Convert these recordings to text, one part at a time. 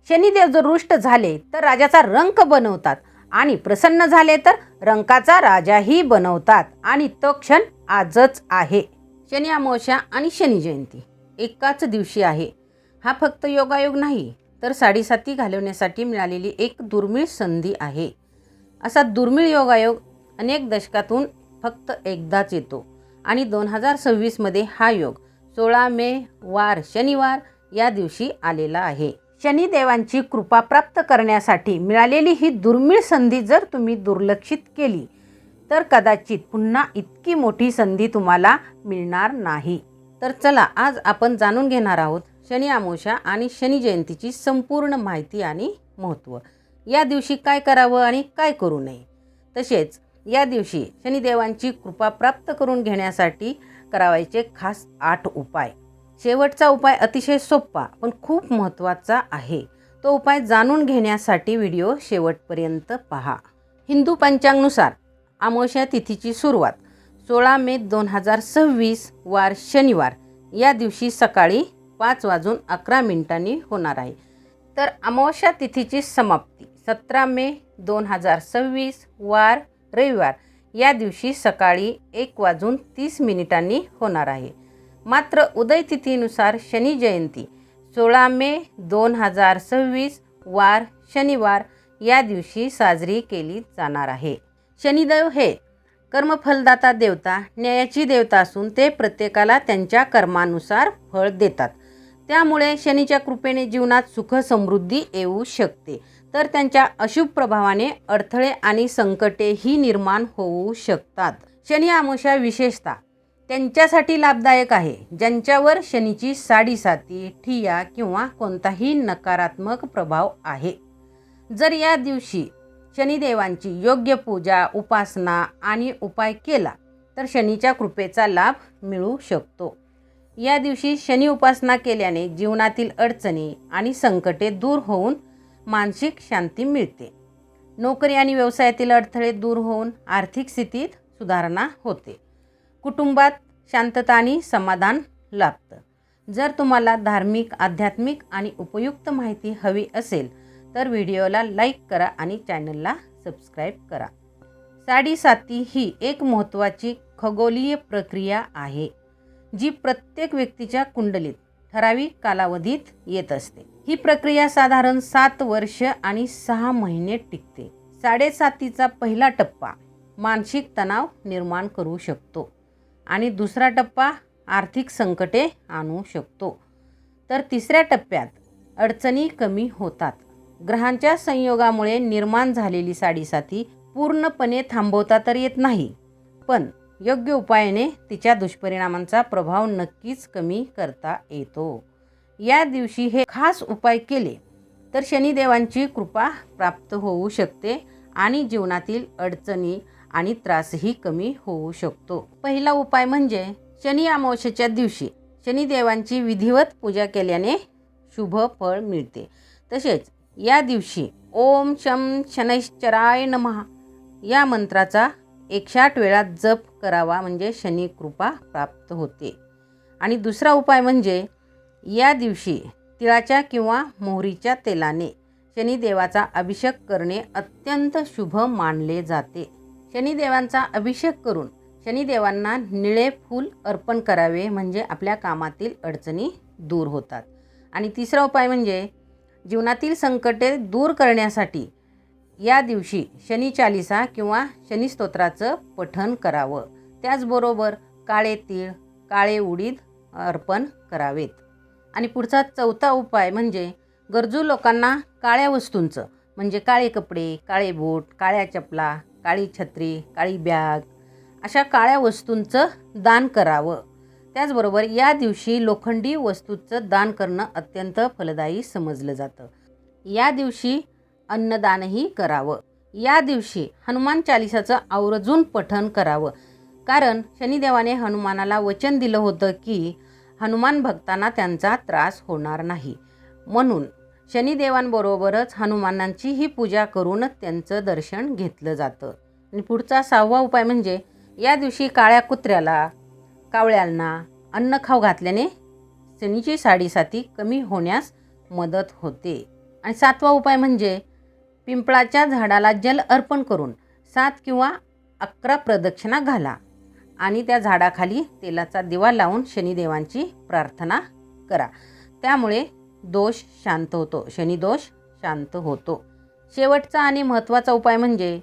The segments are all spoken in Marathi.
शनिदेव जर रुष्ट झाले तर राजाचा रंक बनवतात आणि प्रसन्न झाले तर रंकाचा राजाही बनवतात आणि तो क्षण आजच आहे. शनी अमावस्या आणि शनी जयंती एकाच दिवशी आहे. हा फक्त योगायोग नाही तर साडेसाती घालवण्यासाठी मिळालेली एक दुर्मिळ संधी आहे. असा दुर्मिळ योगायोग अनेक दशकातून फक्त एकदाच येतो आणि 2026 मध्ये हा योग 16 मे वार शनिवार या दिवशी आलेला आहे. शनिदेवांची कृपा प्राप्त करण्यासाठी मिळालेली ही दुर्मिळ संधी जर तुम्ही दुर्लक्षित केली तर कदाचित पुन्हा इतकी मोठी संधी तुम्हाला मिळणार नाही. तर चला आज आपण जाणून घेणार आहोत शनी अमावस्या आणि शनी जयंतीची संपूर्ण माहिती आणि महत्त्व. या दिवशी काय करावं आणि काय करू नये, तसेच या दिवशी शनिदेवांची कृपा प्राप्त करून घेण्यासाठी करावायचे खास 8 उपाय. शेवटचा उपाय अतिशय सोपा पण खूप महत्त्वाचा आहे. तो उपाय जाणून घेण्यासाठी व्हिडिओ शेवटपर्यंत पहा. हिंदू पंचांगानुसार अमावस्या तिथीची सुरुवात 16 मे 2026 वार शनिवार या दिवशी सकाळी 5:11 होणार आहे. तर अमावस्या तिथीची समाप्ती 17 मे 2026 वार रविवार या दिवशी सकाळी 1:30 होणार आहे. मात्र उदय तिथीनुसार शनी जयंती 16 मे 2026 वार शनिवार या दिवशी साजरी केली जाणार आहे. शनिदेव हे कर्मफलदाता देवता, न्यायाची देवता असून ते प्रत्येकाला त्यांच्या कर्मानुसार फळ देतात. त्यामुळे शनीच्या कृपेने जीवनात सुख समृद्धी येऊ शकते, तर त्यांच्या अशुभ प्रभावाने अडथळे आणि संकटेही निर्माण होऊ शकतात. शनी अमावस्या विशेषतः त्यांच्यासाठी लाभदायक आहे ज्यांच्यावर शनीची साडेसाती, ठिया किंवा कोणताही नकारात्मक प्रभाव आहे. जर या दिवशी शनिदेवांची योग्य पूजा, उपासना आणि उपाय केला तर शनीच्या कृपेचा लाभ मिळू शकतो. या दिवशी शनी उपासना केल्याने जीवनातील अडचणी आणि संकटे दूर होऊन मानसिक शांती मिळते. नोकरी आणि व्यवसायातील अडथळे दूर होऊन आर्थिक स्थितीत सुधारणा होते. कुटुंबात शांतता आणि समाधान लाभतं. जर तुम्हाला धार्मिक, आध्यात्मिक आणि उपयुक्त माहिती हवी असेल तर व्हिडिओला लाईक करा आणि चॅनलला सबस्क्राईब करा. साडेसाती ही एक महत्त्वाची खगोलीय प्रक्रिया आहे जी प्रत्येक व्यक्तीच्या कुंडलीत ठराविक कालावधीत येत असते. ही प्रक्रिया साधारण 7 वर्ष आणि 6 महिने टिकते. साडेसातीचा पहिला टप्पा मानसिक तणाव निर्माण करू शकतो आणि दुसरा टप्पा आर्थिक संकटे आणू शकतो. तर तिसऱ्या टप्प्यात अडचणी कमी होतात. ग्रहांच्या संयोगामुळे निर्माण झालेली साडेसाती पूर्णपणे थांबवता तर येत नाही, पण योग्य उपायाने तिच्या दुष्परिणामांचा प्रभाव नक्कीच कमी करता येतो. या दिवशी हे खास उपाय केले तर शनिदेवांची कृपा प्राप्त होऊ शकते आणि जीवनातील अडचणी आणि त्रासही कमी होऊ शकतो. पहिला उपाय म्हणजे शनी अमावस्येच्या दिवशी शनिदेवांची विधिवत पूजा केल्याने शुभ फळ मिळते. तसेच या दिवशी ओम शं शनैश्चराय नमः या मंत्राचा 108 वेळा जप करावा म्हणजे शनी कृपा प्राप्त होते. आणि दुसरा उपाय म्हणजे या दिवशी तिळाच्या किंवा मोहरीच्या तेलाने शनिदेवाचा अभिषेक करणे अत्यंत शुभ मानले जाते. शनिदेवांचा अभिषेक करून शनिदेवांना निळे फूल अर्पण करावे म्हणजे आपल्या कामातील अडचणी दूर होतात. आणि तिसरा उपाय म्हणजे जीवनातील संकटे दूर करण्यासाठी या दिवशी शनी चालीसा किंवा शनी स्तोत्राचं पठण करावं. त्याचबरोबर काळे तीळ, काळे उडीद अर्पण करावेत. आणि पुढचा चौथा उपाय म्हणजे गरजू लोकांना काळ्या वस्तूंचं म्हणजे काळे कपडे, काळे बूट, काळ्या चपला, काळी छत्री, काळी बॅग अशा काळ्या वस्तूंचं दान करावं. त्याचबरोबर या दिवशी लोखंडी वस्तूचं दान करणं अत्यंत फलदायी समजलं जातं. या दिवशी अन्नदानही करावं. या दिवशी हनुमान चालीसाचं आवर्जून पठण करावं, कारण शनिदेवाने हनुमानाला वचन दिलं होतं की हनुमान भक्तांना त्यांचा त्रास होणार नाही. म्हणून शनिदेवांबरोबरच हनुमानांचीही पूजा करून त्यांचं दर्शन घेतलं जातं. आणि पुढचा 6वा उपाय म्हणजे या दिवशी काळ्या कुत्र्याला, कावळ्यांना अन्न खाऊ घातल्याने शनीची साडेसाती कमी होण्यास मदत होते. आणि 7वा उपाय म्हणजे पिंपळाच्या झाडाला जल अर्पण करून 7 किंवा 11 प्रदक्षिणा घाला आणि त्या झाडाखाली तेलाचा दिवा लावून शनिदेवांची प्रार्थना करा. त्यामुळे दोष शांत होतो, शनिदोष शांत होतो. शेवटचा आणि महत्त्वाचा उपाय म्हणजे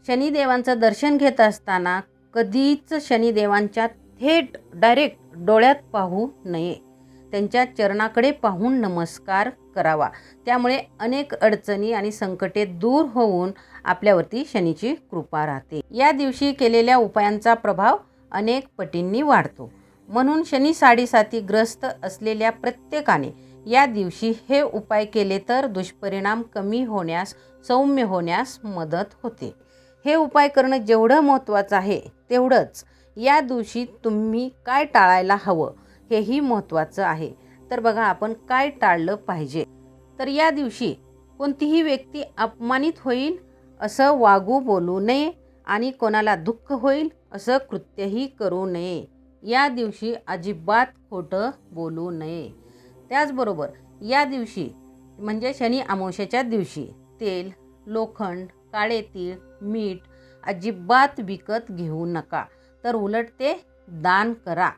शनिदेवांचं दर्शन घेत असताना कधीच शनिदेवांच्या थेट डायरेक्ट डोळ्यात पाहू नये. त्यांच्या चरणाकडे पाहून नमस्कार करावा. त्यामुळे अनेक अडचणी आणि संकटे दूर होऊन आपल्यावरती शनीची कृपा राहते. या दिवशी केलेल्या उपायांचा प्रभाव अनेक पटींनी वाढतो. म्हणून शनी साडेसाती ग्रस्त असलेल्या प्रत्येकाने या दिवशी हे उपाय केले तर दुष्परिणाम कमी होण्यास, सौम्य होण्यास मदत होते. हे उपाय करणं जेवढं महत्त्वाचं आहे तेवढंच या दिवशी तुम्ही काय टाळायला हवं हेही महत्त्वाचं आहे. तर बघा, आपण काय टाळलं पाहिजे. तर या दिवशी कोणतीही व्यक्ती अपमानित होईल असं वागू बोलू नये आणि कोणाला दुःख होईल असं कृत्यही करू नये. या दिवशी अजिबात खोटं बोलू नये. त्याचबरोबर या दिवशी म्हणजे शनी अमावस्येच्या दिवशी तेल, लोखंड, काळे तीळ, मीठ अजिबात विकत घेऊ नका. तर उलट ते दान करा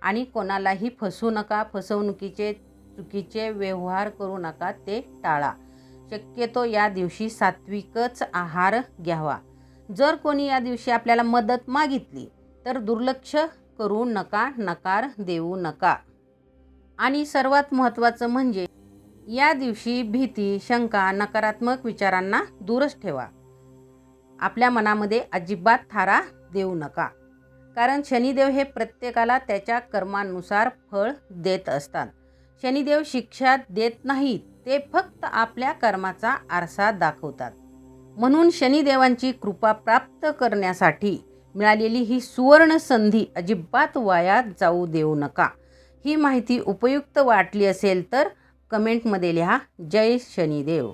आणि कोणालाही फसवू नका. फसवणुकीचे चुकीचे व्यवहार करू नका, ते टाळा. शक्यतो या दिवशी सात्विकच आहार घ्यावा. जर कोणी या दिवशी आपल्याला मदत मागितली तर दुर्लक्ष करू नका, नकार देऊ नका. आणि सर्वात महत्त्वाचं म्हणजे या दिवशी भीती, शंका, नकारात्मक विचारांना दूरच ठेवा. आपल्या मनामध्ये अजिबात थारा देऊ नका. कारण शनिदेव हे प्रत्येकाला त्याच्या कर्मानुसार फळ देत असतात. शनिदेव शिक्षा देत नाहीत, ते फक्त आपल्या कर्माचा आरसा दाखवतात. म्हणून शनिदेवांची कृपा प्राप्त करण्यासाठी मिळालेली ही सुवर्ण संधी अजिबात वाया जाऊ देऊ नका. ही माहिती उपयुक्त वाटली असेल तर कमेंटमध्ये लिहा. जय शनिदेव.